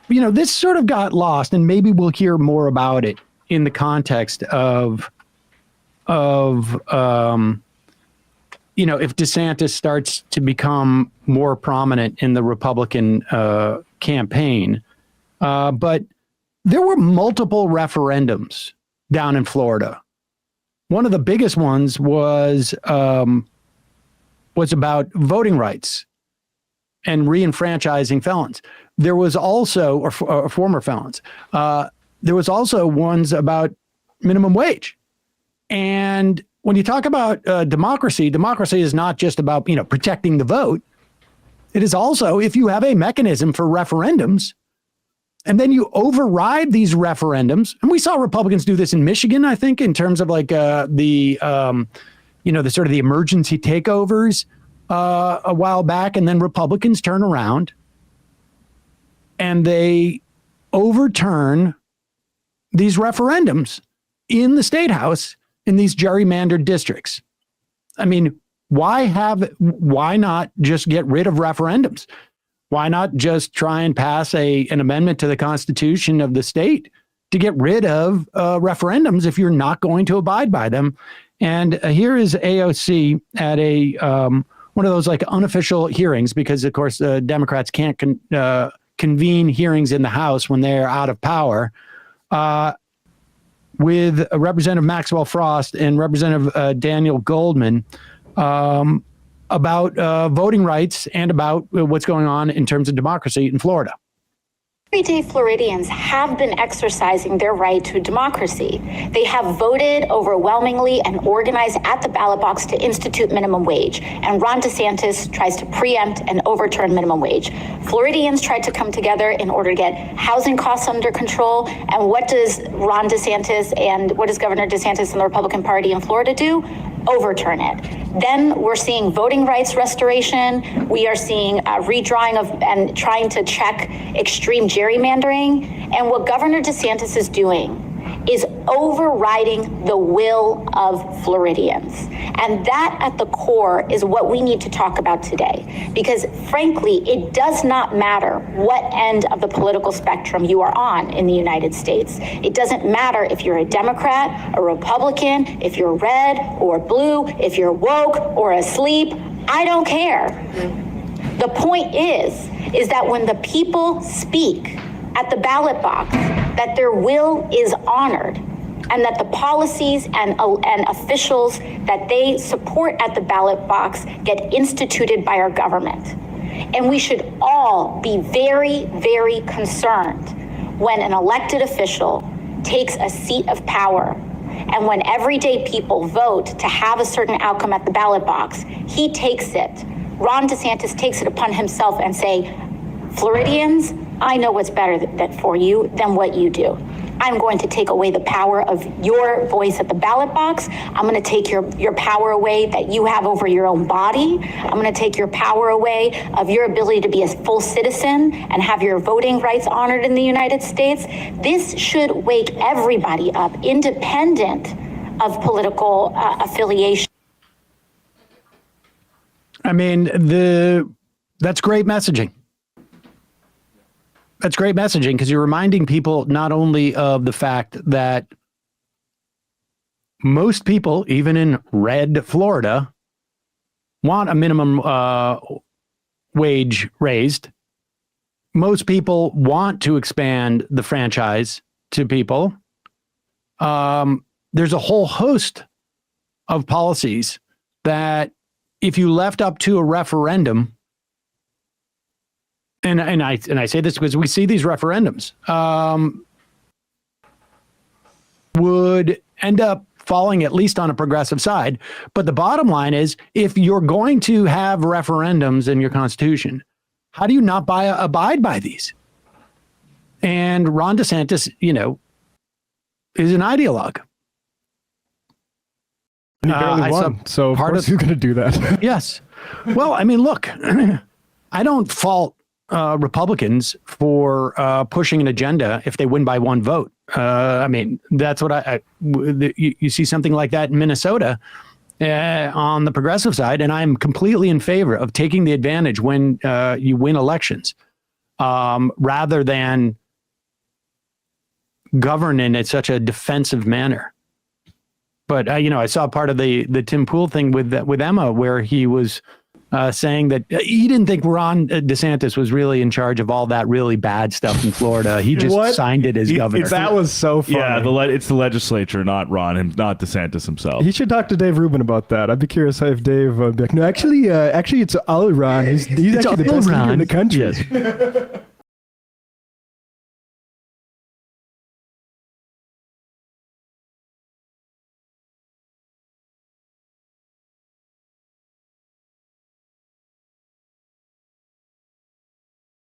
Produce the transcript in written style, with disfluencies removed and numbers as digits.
this sort of got lost, and maybe we'll hear more about it in the context of if DeSantis starts to become more prominent in the Republican campaign. But there were multiple referendums down in Florida. One of the biggest ones was about voting rights and reenfranchising felons. There was also, or former felons, there was also ones about minimum wage. And when you talk about democracy is not just about, protecting the vote. It is also, if you have a mechanism for referendums, and then you override these referendums, and we saw Republicans do this in Michigan, I think, in terms of like the sort of the emergency takeovers a while back, and then Republicans turn around and they overturn these referendums in the state house in these gerrymandered districts. I mean, why not just get rid of referendums? Why not just try and pass an amendment to the Constitution of the state to get rid of referendums if you're not going to abide by them? And here is AOC at one of those like unofficial hearings, because of course Democrats can't convene hearings in the House when they're out of power, with Representative Maxwell Frost and Representative Daniel Goldman, about voting rights and about what's going on in terms of democracy in Florida. Everyday Floridians have been exercising their right to democracy. They have voted overwhelmingly and organized at the ballot box to institute minimum wage. And Ron DeSantis tries to preempt and overturn minimum wage. Floridians tried to come together in order to get housing costs under control. And what does Ron DeSantis and what does Governor DeSantis and the Republican Party in Florida do? Overturn it. Then we're seeing voting rights restoration. We are seeing redrawing of and trying to check extreme gerrymandering. And what Governor DeSantis is doing is overriding the will of Floridians. And that at the core is what we need to talk about today. Because frankly, it does not matter what end of the political spectrum you are on in the United States. It doesn't matter if you're a Democrat, a Republican, if you're red or blue, if you're woke or asleep. I don't care. The point is that when the people speak at the ballot box, that their will is honored, and that the policies and officials that they support at the ballot box get instituted by our government. And we should all be very, very concerned when an elected official takes a seat of power, and when everyday people vote to have a certain outcome at the ballot box, he takes it. Ron DeSantis takes it upon himself and say, Floridians, I know what's better for you than what you do. I'm going to take away the power of your voice at the ballot box. I'm going to take your power away that you have over your own body. I'm going to take your power away of your ability to be a full citizen and have your voting rights honored in the United States. This should wake everybody up, independent of political affiliation. I mean, that's great messaging. That's great messaging, because you're reminding people not only of the fact that most people, even in red Florida, want a minimum wage raised. Most people want to expand the franchise to people. There's a whole host of policies that if you left up to a referendum, and I say this because we see these referendums, would end up falling at least on a progressive side. But the bottom line is, if you're going to have referendums in your Constitution, how do you not abide by these? And Ron DeSantis, is an ideologue. He barely won, so of course he's going to do that. Yes. Well, I mean, look, I don't fault Republicans for pushing an agenda if they win by one vote. I mean, that's what you see something like that in Minnesota on the progressive side, and I'm completely in favor of taking the advantage when you win elections. rather than govern in such a defensive manner. But I saw part of the Tim Pool thing with Emma, where he was saying that he didn't think Ron DeSantis was really in charge of all that really bad stuff in Florida. He just signed it as governor. That was so funny. Yeah, it's the legislature, not Ron, and not DeSantis himself. He should talk to Dave Rubin about that. I'd be curious if Dave would be like, no, actually, it's all Ron. He's actually the best leader in the country. Yes.